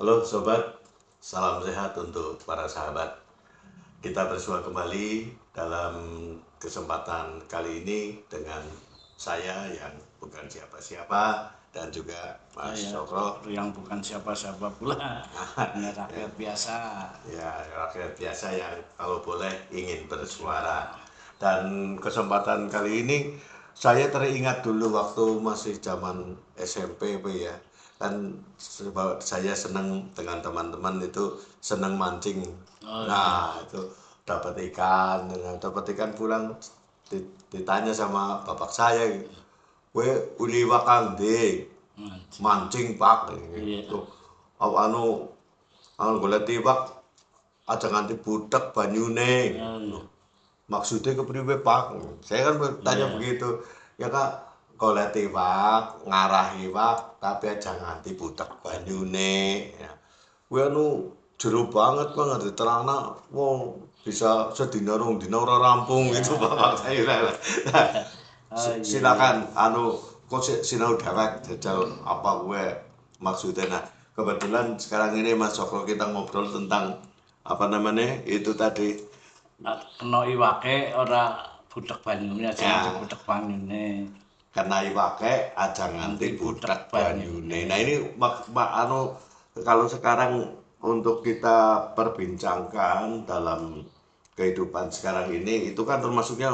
Halo sobat, salam sehat untuk para sahabat. Kita bersua kembali dalam kesempatan kali ini dengan saya yang bukan siapa-siapa dan juga Mas Saya Sokro. yang bukan siapa-siapa pula, hanya rakyat biasa. Ya, rakyat biasa yang kalau boleh ingin bersuara. Dan kesempatan kali ini saya teringat dulu waktu masih zaman SMP ya. Kan saya senang dengan teman-teman itu senang mancing. Oh Nah, iya, itu dapat ikan pulang ditanya sama bapak saya, "We uli wakang de mancing. mancing Pak." Iya, Gitu. Anu anu golek tiwak aja nganti butek banyune. oh iya, Maksudnya kepriwe Pak? Saya kan bertanya iya, begitu. Ya Kak, golek iwak, ngarah iwak, tapi aja nganti butek banyune. Ya. Kuwi anu jero banget Bang, diterangna wong bisa sedina rong dina ora rampung iya, gitu Bapak saya. Nah, iya. Oh iya, iya. silakan kok sinau dewek jajal apa gue maksudnya. Nah, kebetulan sekarang ini Mas Sokro kita ngobrol tentang apa namanya itu tadi Kena iwake ora butek banyune, aja nganti ya, butek banyune. karena iwake aja Nganti nganti butek budak banyune. banyune. Nah ini kalau sekarang untuk kita perbincangkan dalam kehidupan sekarang ini itu kan termasuknya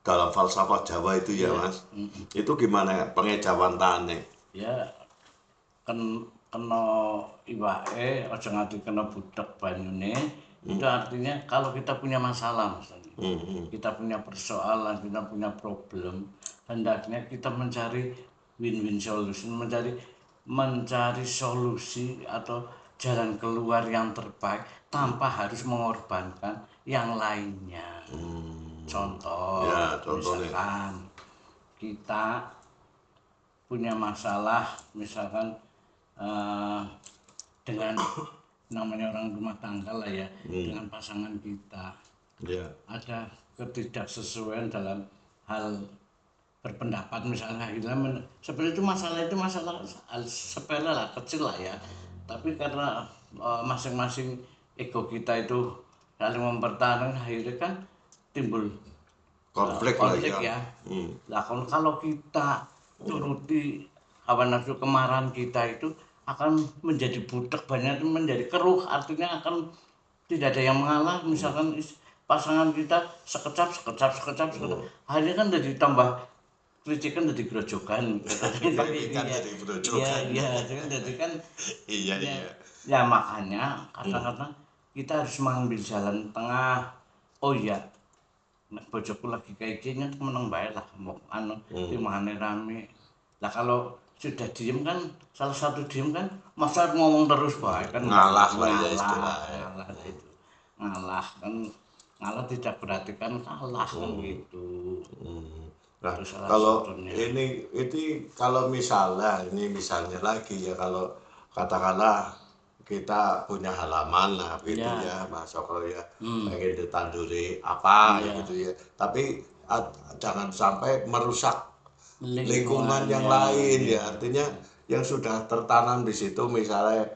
dalam falsafah Jawa itu ya Iya, Mas. Itu gimana ya pengejawantaannya? ya kena iwake aja nganti kena butek banyune. Itu artinya kalau kita punya masalah misalnya. Kita punya persoalan, kita punya problem, hendaknya kita mencari win-win solution, mencari solusi atau jalan keluar yang terbaik tanpa harus mengorbankan yang lainnya. Contoh, Ya contohnya. misalkan kita punya masalah, misalkan eh, dengan namanya orang rumah tangga lah ya, dengan pasangan kita Ya. ada ketidaksesuaian dalam hal berpendapat misalnya gitu. Sebenarnya itu masalah hal sepele lah, kecil lah ya, tapi karena masing-masing ego kita itu saling mempertahankan, akhirnya kan timbul Konflik lah konflik ya. ya. Lah kalau kita turuti hawa nafsu kemarahan kita itu akan menjadi butek, banyak itu menjadi keruh, artinya akan tidak ada yang mengalah. Misalkan pasangan kita sekecap, akhirnya kan jadi tambah kritikan, jadi grojokan. Kritikan Iya, dari iya, grojogan. iya, jadi kan Iya ya, iya. ya makanya kadang-kadang kita harus mengambil jalan tengah. Oh iya, nek bojoku lagi kayak gini meneng bae lah, mau timane rame. Lah kalau sudah diem kan, salah satu diem kan, masa ngomong terus bae kan enggak, Ngalah lah ya ngalah, istilahnya. ngalah itu. Ngalah kan, ngalah tidak berarti kan kalah kan gitu. Nah, Itu salah kalau satunya. ini kalau misalnya lagi ya kalau katakanlah kita punya halaman lah gitu Iya, ya Mas Sokro ya pengen ditanduri apa ya iya, gitu ya tapi jangan sampai merusak lingkungan yang lingkungannya, lain iya, ya artinya yang sudah tertanam di situ misalnya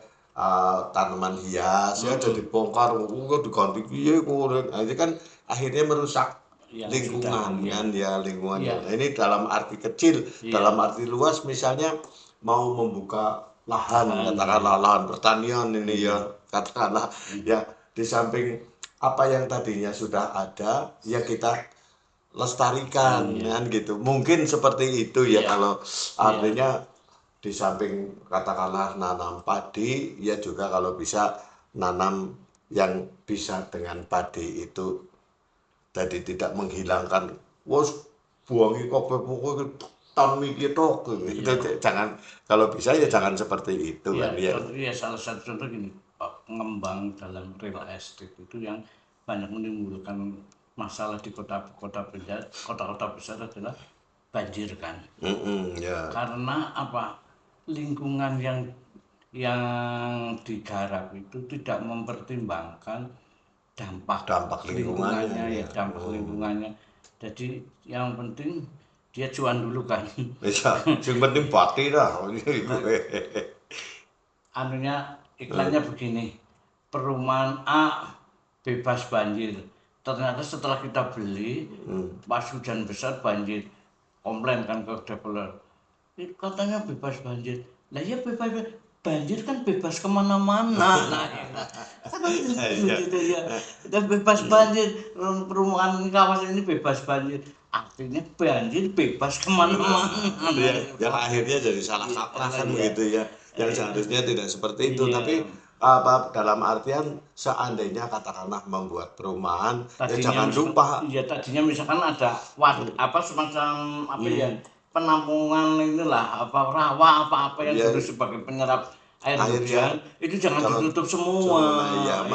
tanaman hias ya jadi bongkar kok diganti piye kok. Nah, ini kan akhirnya merusak yang sudah, lingkungan iya, kan ya lingkungan iya, yang nah, ini dalam arti kecil iya, dalam arti luas misalnya mau membuka lahan lahan, iya, katakanlah lahan pertanian ini ya iya, katakanlah ya di samping apa yang tadinya sudah ada ya kita lestarikan iya, kan gitu mungkin seperti itu ya iya, kalau iya, artinya di samping katakanlah nanam padi ya juga kalau bisa nanam yang bisa dengan padi itu jadi tidak menghilangkan wos buangi kopi pokoknya tanam iki tok gitu. iya. Jangan kalau bisa ya jangan seperti itu Iya, kan ya. contoh ya, salah satu contoh gini, Pak, pengembang dalam real estate itu yang banyak menimbulkan masalah di kota-kota besar adalah banjir kan. Ya Karena apa? Lingkungan yang digarap itu tidak mempertimbangkan dampak dampak lingkungannya lingkungannya, ya ya. dampak lingkungannya. Jadi yang penting dia cuan dulu kan. Bisa, sing penting bati lah. Anunya iklannya begini, perumahan A bebas banjir. Ternyata setelah kita beli, pas hujan besar banjir, komplain kan ke developer. Ini katanya bebas banjir. Lah ya bebas banjir kan bebas kemana-mana. Nah, kan gitu ya. Kita bebas banjir, perumahan kawasan ini bebas banjir. Artinya banjir bebas kemana-mana. Ya, yang akhirnya jadi salah kaprah kan begitu ya. Yang seharusnya tidak seperti itu, tapi apa dalam artian seandainya katakanlah membuat perumahan, ya jangan lupa. Iya, tadinya misalkan ada apa semacam apa ya, penampungan inilah apa rawa apa-apa yang dulu sebagai penyerap air hujan, itu jangan ditutup semua. Ya,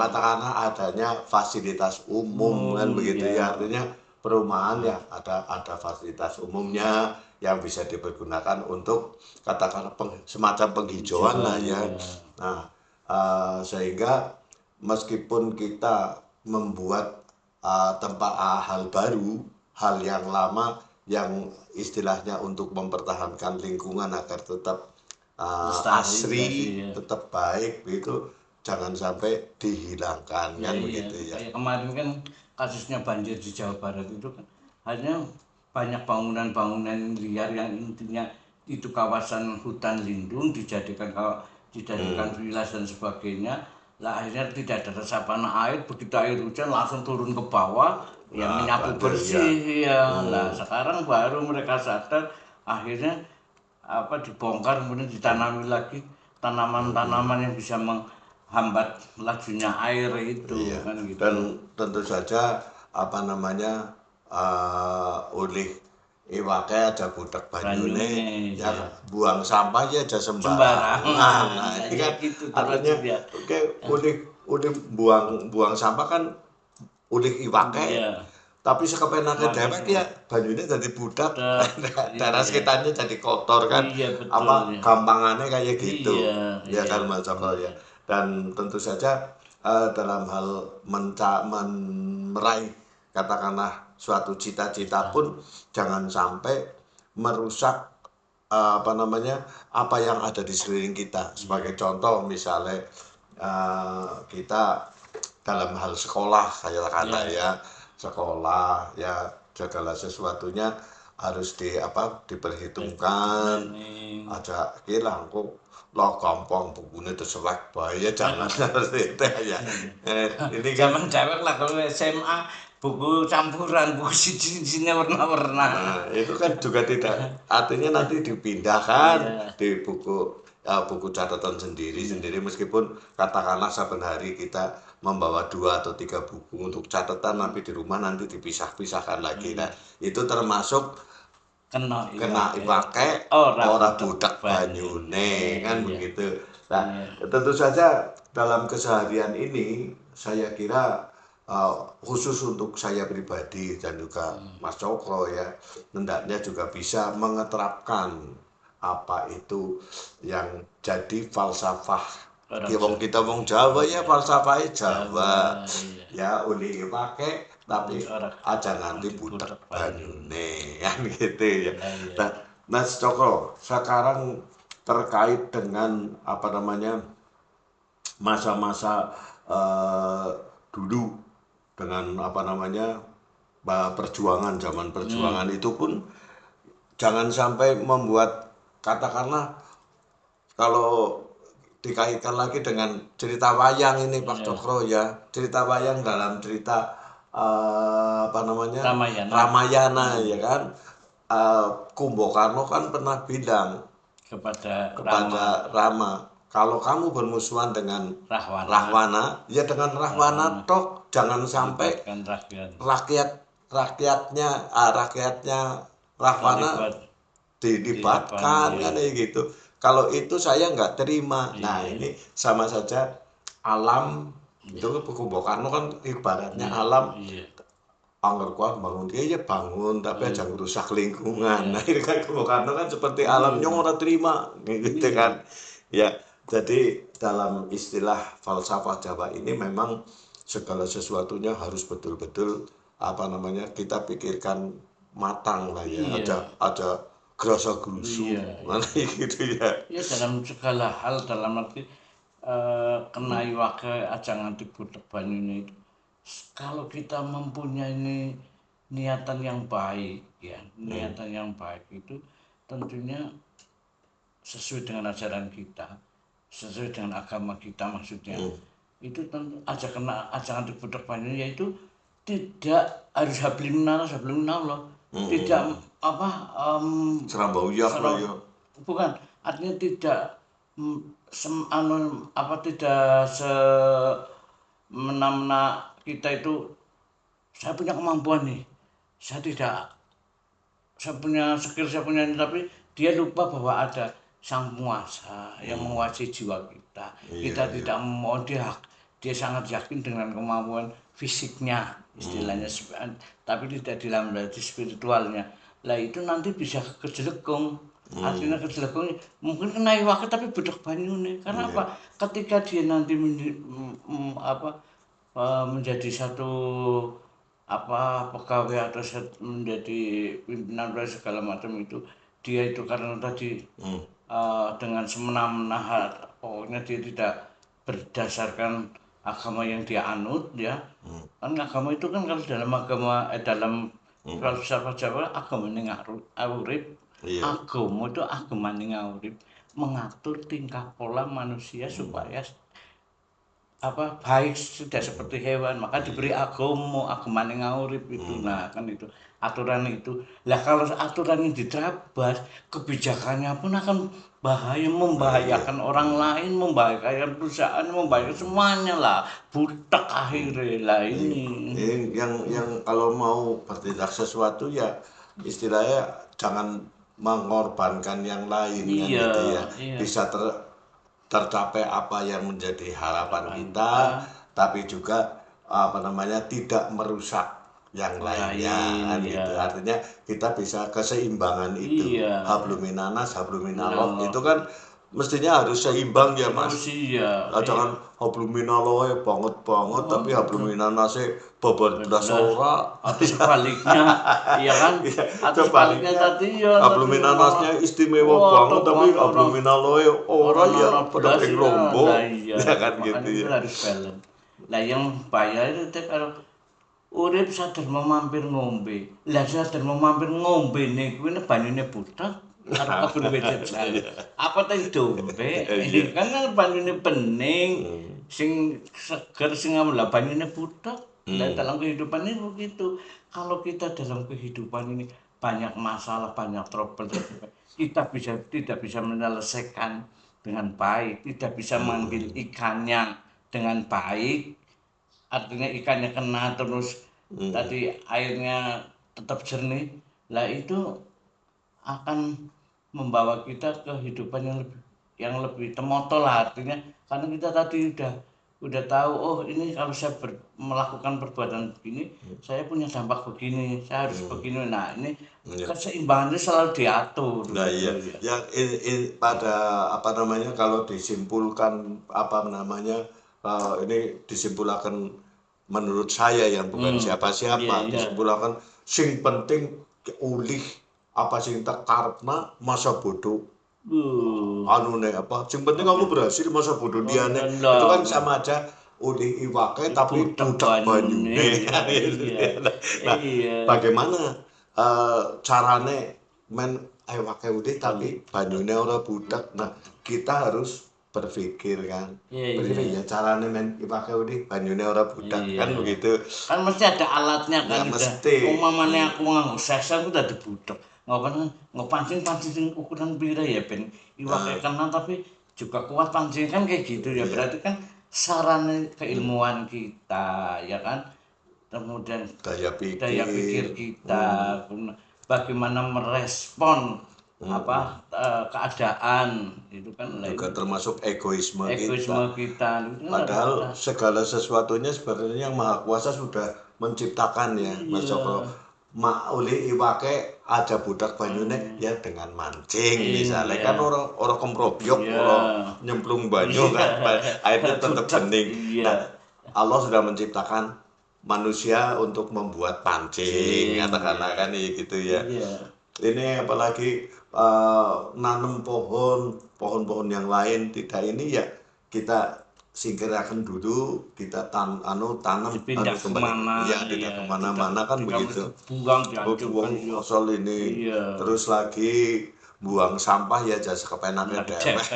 katakanlah adanya fasilitas umum kan begitu ya. Artinya perumahan ya ada fasilitas umumnya yang bisa dipergunakan untuk katakanlah semacam penghijauan lah ya. Nah, sehingga meskipun kita membuat tempat hal baru, hal yang lama yang istilahnya untuk mempertahankan lingkungan agar tetap asri, tetap baik begitu, jangan sampai dihilangkan kan begitu ya. Kayak kemarin kan kasusnya banjir di Jawa Barat itu kan hanya banyak bangunan-bangunan liar yang intinya itu kawasan hutan lindung dijadikan vilas dan sebagainya. Lah akhirnya tidak ada resapan air, begitu air hujan langsung turun ke bawah, ya menyapu bersih ya. Lah sekarang baru mereka sadar, akhirnya apa dibongkar kemudian ditanami lagi tanaman-tanaman yang bisa menghambat lajunya air itu kan gitu. Dan tentu saja apa namanya oleh iwake ada budak banyune ya buang sampah ya aja sembarangan. Nah, ini kan gitu, artinya oleh buang sampah kan oleh iwake. Tapi sekepenake dhewek ya banyune dadi budak. Daerah sekitarnya jadi kotor kan. Apa gampangannya kayak gitu. Ya kan Mas Cokro ya. Dan tentu saja dalam hal meraih katakanlah suatu cita-cita pun jangan sampai merusak apa namanya apa yang ada di sekeliling kita. Sebagai contoh misalnya kita dalam hal sekolah katakanlah ya, sekolah ya segala sesuatunya harus diperhitungkan aja kira kok lah gampang bukunya terselek bahaya jangan seperti itu ya. Ini kan zaman cewek lah kalau SMA buku campuran, buku siji-sijinya warna-warna. Nah, itu kan juga tidak artinya nanti dipindahkan di buku catatan sendiri meskipun katakanlah saben hari kita membawa 2 atau 3 buku untuk catatan, tapi di rumah nanti dipisah-pisahkan lagi. Nah, itu termasuk kena iwake ora budak banyune kan begitu. Nah, tentu saja dalam keseharian ini saya kira khusus untuk saya pribadi dan juga Mas Cokro ya, hendaknya juga bisa mengeterapkan apa itu yang jadi falsafah kita wong Jawa ya, falsafahnya Jawa ya uli pakai tapi aja nanti budak banyune kan gitu ya. Nah, Mas Cokro sekarang terkait dengan apa namanya masa-masa dulu dengan apa namanya zaman perjuangan itu pun jangan sampai membuat katakanlah kalau dikaitkan lagi dengan cerita wayang ini Pak Cokro ya, cerita wayang dalam cerita apa namanya Ramayana ya kan, Kumbakarna kan pernah bilang kepada Rama, kalau kamu bermusuhan dengan Rahwana, ya dengan Rahwana tok, jangan sampai rakyatnya Rahwana dilibatkan kan gitu. Kalau itu saya nggak terima. Nah ini sama saja alam itu Kumbakarna kan ibaratnya alam. Angger kuat bangun dia ya bangun tapi aja merusak lingkungan. Nah ini kan Kumbakarna kan seperti alam yang ora terima gitu kan. Ya, jadi dalam istilah falsafah Jawa ini memang segala sesuatunya harus betul-betul apa namanya kita pikirkan matang lah ya. Ada gerasa gerusu mana gitu ya. Ya dalam segala hal dalam arti kena iwake aja nganti budek banyune itu. Kalau kita mempunyai niatan yang baik ya, niatan yang baik itu tentunya sesuai dengan ajaran kita, sesuai dengan agama kita maksudnya. Itu tentu aja nganti budek banyune yaitu tidak harus hablum minallah. Tidak apa Serambauyak lah ya. bukan artinya tidak tidak semena-mena kita itu saya punya kemampuan nih, saya punya skill, saya punya ini, tapi dia lupa bahwa ada sang penguasa yang menguasai jiwa kita. Kita tidak mau, dia sangat yakin dengan kemampuan fisiknya istilahnya, tapi tidak dilambai spiritualnya. Lah itu nanti bisa kejelekung. Artinya kejelekung mungkin kena iwake tapi bedek banyune. Karena apa? Ketika dia nanti menjadi satu pegawai atau menjadi pimpinan segala macam itu, dia itu karena tadi dengan semena-mena pokoknya dia tidak berdasarkan agama yang dia anut ya. Kan agama itu kan kalau dalam agama dalam filsafat Jawa agama ini ngawurip. Agama itu agama ini ngawurip, mengatur tingkah pola manusia supaya baik, sudah seperti hewan, maka diberi agama yang ngawurip itu. Nah kan itu aturan itu. Lah kalau aturan ini diterabas, kebijakannya pun akan membahayakan orang lain, membahayakan perusahaan, membahayakan semuanya lah, butek akhirnya lah ini. Yang kalau mau bertindak sesuatu ya istilahnya jangan mengorbankan yang lain kan gitu ya. Bisa tercapai apa yang menjadi harapan kita, tapi juga tidak merusak yang lainnya kan gitu. Artinya kita bisa keseimbangan itu. Habluminanas, habluminallah itu kan mestinya harus seimbang ya Mas. Jangan habluminallah banget tapi habluminanase babar-blas ora. Atau sebaliknya, iya kan? Atau sebaliknya tadi ya. Habluminanasnya istimewa banget tapi habluminallah ora ya pada ping rombo. Ya kan gitu ya. Harus balance. Lah yang bahaya itu kalau urip sadar mampir ngombe. Lah sadar mampir ngombe niku banyune butek. Karo kebun becet saya. Apa teh dombe? Kan banyune bening, sing seger sing lah banyune butek. Dan dalam kehidupan ini begitu. Kalau kita dalam kehidupan ini banyak masalah, banyak trouble, kita tidak bisa menyelesaikan dengan baik, tidak bisa mengambil ikannya dengan baik. Artinya ikannya kena terus tadi airnya tetap jernih. Lah itu akan membawa kita ke kehidupan yang lebih temoto lah, artinya karena kita tadi udah tahu ini kalau saya melakukan perbuatan begini saya punya dampak begini, saya harus begini. Nah ini keseimbangannya selalu diatur. Nah iya yang pada kalau disimpulkan ini disimpulkan menurut saya yang bukan siapa-siapa, disimpulkan sing penting ulih apa sing tak karepna masa bodoh sing penting kamu berhasil masa bodoh diane itu kan sama aja ulih iwake tapi budak banyune. Nah bagaimana carane men iwake udih tapi banyune ora budak. Nah kita harus berpikir kan berpikir ya carane men iwake udih banyune ora budak kan begitu kan mesti ada alatnya kan. Umpamane aku nganggo sesar ku dadi budak. Pancing sing ukuran pira ya ben iwake kena tapi juga kuat pancing kan kayak gitu ya. Berarti kan sarana keilmuan kita ya kan, kemudian daya pikir kita, bagaimana merespon keadaan itu kan juga termasuk egoisme kita. Padahal segala sesuatunya sebenarnya yang Maha Kuasa sudah menciptakan ya. Masuk uli iwake ada budak banyune ya dengan mancing misalnya kan orang komprobyok orang nyemplung banyu kan airnya tetap bening. Nah Allah sudah menciptakan manusia untuk membuat pancing katakanlah kan gitu ya. Ini apalagi nanam pohon-pohon yang lain tidak ini ya kita singkirkan dulu, kita tanam Dipindah kemana, ya tidak iya, kemana-mana kan tidak begitu. dibuang, Buang dihancurkan, iya. asal ini, Iya. terus lagi buang sampah ya jasa kepenaknya Nah, dewek. lah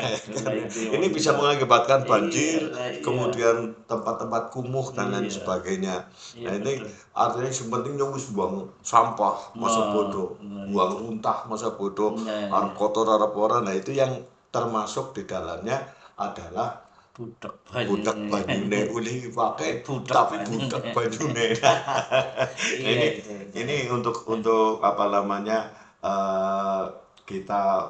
itu Ini yang bisa kita. mengakibatkan Iya, banjir, lah iya. kemudian tempat-tempat kumuh dan lain Iya, sebagainya. iya Nah ini betul. artinya yang penting nyobis buang sampah masa Nah, bodoh, nah buang itu. runtah masa bodoh, Nah, arep iya. kotor arep ora. Nah itu yang termasuk di dalamnya adalah Budak budak banyune. banyune uli pakai Budak tapi budak banyune. banyune. Nah, Iya itu. ini untuk apa namanya kita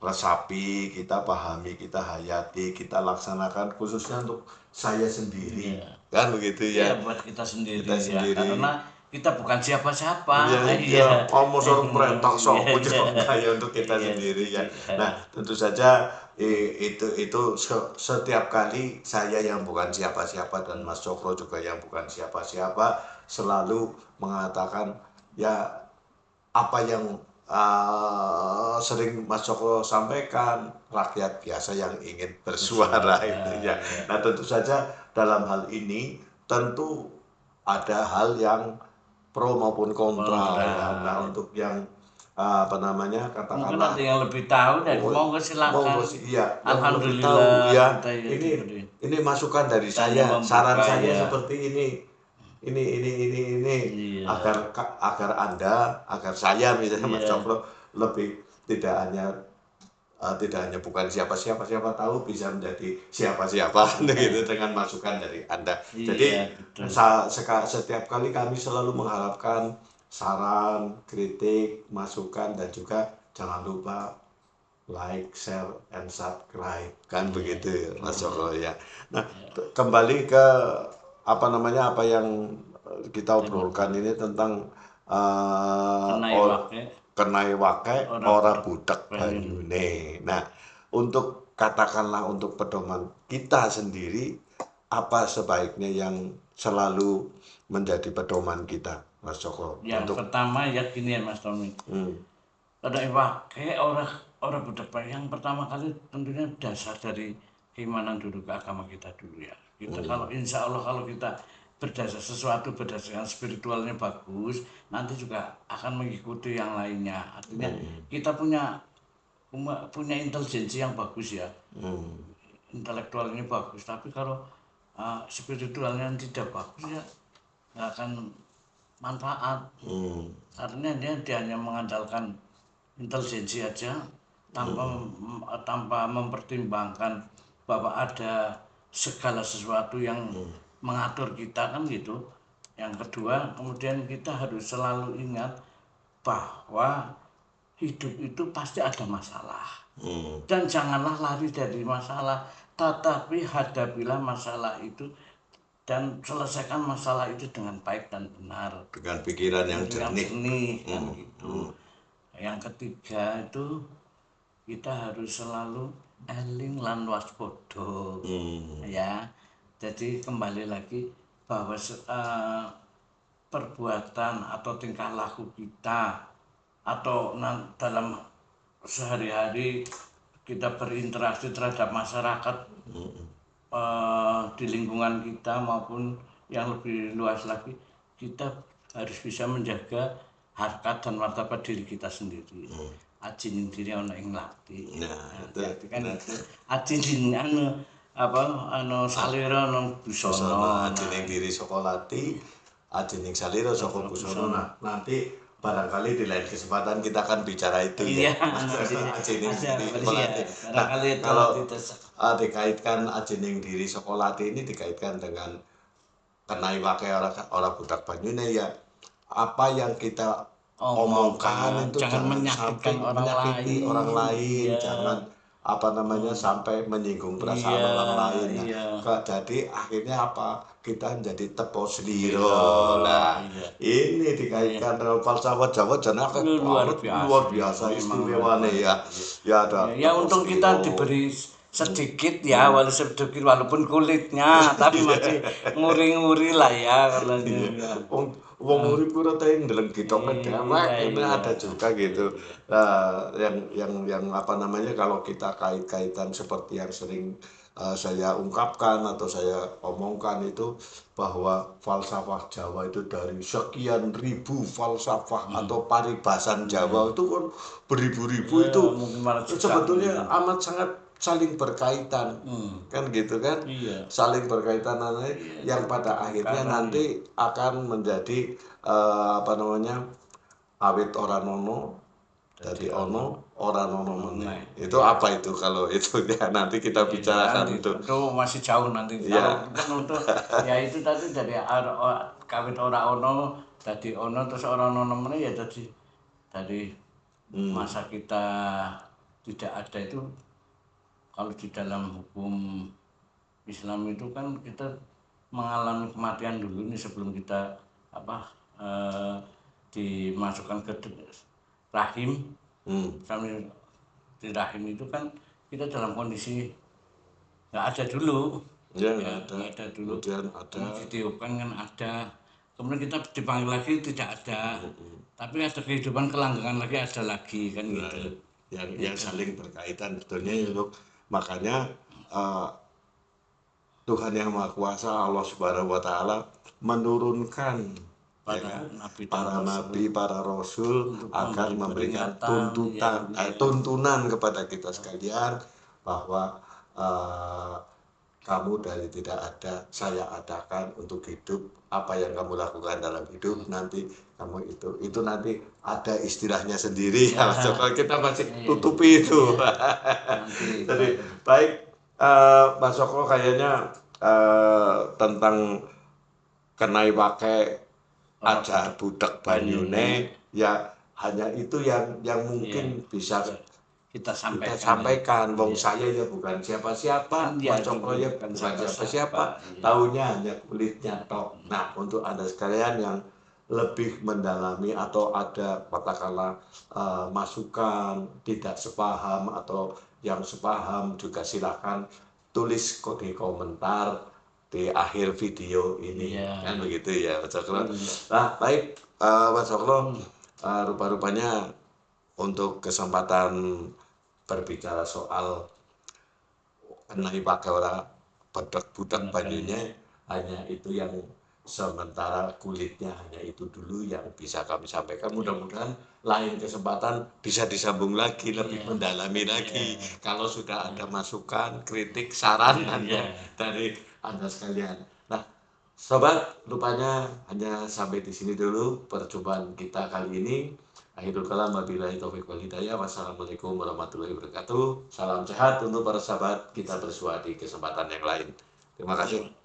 resapi, kita pahami, kita hayati, kita laksanakan khususnya untuk saya sendiri, Iya. kan begitu Iya ya, buat kita kita sendiri ya, sendiri. karena kita bukan Iya, siapa-siapa. iya, Iya. mau sorong perintah Iya, sok iya. ya untuk kita Iya, sendiri ya. Nah, iya. tentu saja itu setiap kali saya yang bukan siapa-siapa dan Mas Cokro juga yang bukan siapa-siapa selalu mengatakan ya apa yang sering Mas Cokro sampaikan, rakyat biasa yang ingin bersuara itu ya. Iya. Nah, tentu saja dalam hal ini tentu ada hal yang pro maupun kontra Kontra. ya. Nah, untuk yang apa namanya Mungkin ada katakanlah yang lebih tahu dan monggo monggo silakan. sih iya yang lebih tahu Alhamdulillah ya kita ya ini diberi. ini masukan dari Kita hanya saya, saran membuka saya ya. seperti ini Iya. agar Anda, agar saya misalnya Mas Iya. Cokro lebih tidak hanya bukan siapa tahu bisa menjadi siapa-siapa gitu dengan masukan dari Anda. Iya Jadi betul. setiap kali kami selalu mengharapkan saran, kritik, masukan dan juga jangan lupa like, share, and subscribe kan begitu Mas Joko ya. Nah kembali ke apa namanya apa yang kita obrolkan ini tentang Kenai wake kenai wake ora ora budak budak banyune. banyune. Nah, untuk katakanlah untuk pedoman kita sendiri apa sebaiknya yang selalu menjadi pedoman kita, Mas Joko? Yang Untuk pertama ya gini ya Mas Tommy. Kenai wake ora budak banyune. Yang pertama kali tentunya dasar dari keimanan dulu ke agama kita dulu ya. Kita kalau insya Allah kalau kita berdasar sesuatu berdasarkan spiritualnya bagus, nanti juga akan mengikuti yang lainnya. Artinya kita punya intelijensi yang bagus ya, intelektual ini bagus. Tapi kalau spiritualnya tidak bagus ya nggak akan manfaat. Artinya dia hanya mengandalkan intelijensi aja tanpa mempertimbangkan bahwa ada segala sesuatu yang mengatur kita kan gitu. Yang kedua, kemudian kita harus selalu ingat bahwa hidup itu pasti ada masalah. Dan janganlah lari dari masalah, tetapi hadapilah masalah itu dan selesaikan masalah itu dengan baik dan benar. dengan pikiran yang Dengan jernih. jernih kan gitu. Yang ketiga itu kita harus selalu eling lan waspada. Ya. Jadi kembali lagi bahwa perbuatan atau tingkah laku kita atau dalam sehari-hari kita berinteraksi terhadap masyarakat di lingkungan kita maupun yang lebih luas lagi, kita harus bisa menjaga harkat dan martabat diri kita sendiri. Aji ning diri ana ing lati. Nah, Jadi kan itu aji ning salira nang busana. aji ning diri saka lati, aji ning salira saka busana. Nah, nanti barangkali di lain kesempatan kita akan bicara itu ya. Iya, nanti Aji ning diri ada saka ya. lati. Nah, Barangkali itu kalau nanti dikaitkan aji ning diri saka lati ini dikaitkan dengan kenai wake ora budak banyune ya apa yang kita omongkan itu jangan sampai menyakitkan orang menyakiti lain. orang lain, Iya. jangan apa namanya sampai menyinggung perasaan Iya, orang lain. Nah, iya. jadi akhirnya apa? Kita menjadi tepo seliro. Nah, Iya. ini dikaitkan dengan falsafat Jawa jenenge Luar luar biasa. biasa istimewane ya. Ya ada. Ya untung kita diberi sedikit ya, walaupun kulitnya, tapi masih nguri-nguri lah ya kalau Wong urip ora tau ndeleng gitoke dewek ini ada juga gitu. Yang apa namanya kalau kita kait-kaitan seperti yang sering saya ungkapkan atau saya omongkan itu bahwa falsafah Jawa itu dari sekian ribu falsafah atau paribasan Jawa itu kan beribu-ribu Ya, itu mungkin malah jutaan. sebetulnya amat sangat saling berkaitan, kan gitu kan, Iya. saling berkaitan yang pada akhirnya nanti akan menjadi apa namanya, awit ora nono dadi ono ora nono meneh. Itu apa itu kalau itu ya nanti kita bicarakan Nanti itu. itu masih jauh nanti. Iya. Kalau kan untuk ya itu tadi dari kawit ora ono, tadi ono terus ora ono meneh ya dari masa kita tidak ada itu. Kalau di dalam hukum Islam itu kan kita mengalami kematian dulu nih sebelum kita apa dimasukkan ke rahim. Sambil di rahim itu kan kita dalam kondisi nggak ada dulu. Ya, Nggak ada dulu. kemudian ada Ditiupkan kan ada. Kemudian kita dipanggil lagi tidak ada. Tapi ada kehidupan kelanggengan lagi ada lagi kan gitu. yang saling berkaitan sebetulnya itu. Makanya Tuhan Yang Maha Kuasa Allah Subhanahu wa taala menurunkan para nabi, para rasul agar memberikan tuntunan kepada kita sekalian bahwa kamu dari tidak ada saya adakan untuk hidup. Apa yang kamu lakukan dalam hidup nanti kamu itu nanti ada istilahnya sendiri ya. Kalau kita masih tutupi itu. Jadi baik, Mas Soko kayaknya tentang kenai pakai aja budak banyune ya hanya itu yang mungkin bisa Kita kita sampaikan. sampaikan. Wong saya ya bukan siapa-siapa, Mas Cokro ya bukan siapa-siapa, taunya hanya kulitnya tok. Nah, untuk Anda sekalian yang lebih mendalami atau ada katakanlah masukan tidak sepaham atau yang sepaham juga silakan tulis di komentar di akhir video ini. Kan begitu ya Mas Cokro. Nah, baik Mas Cokro, rupa-rupanya untuk kesempatan berbicara soal kenai pakai orang budak banyunya hanya itu yang sementara kulitnya hanya itu dulu yang bisa kami sampaikan. Mudah-mudahan lain kesempatan bisa disambung lagi lebih mendalami lagi kalau sudah ada masukan, kritik, saran dari Anda sekalian. Nah, sobat, rupanya hanya sampai di sini dulu perjumpaan kita kali ini. Akhirul kalam, wabillahi taufiq wal hidayah. Wassalamualaikum warahmatullahi wabarakatuh. Salam sehat untuk para sahabat, kita bersua di kesempatan yang lain. Terima kasih.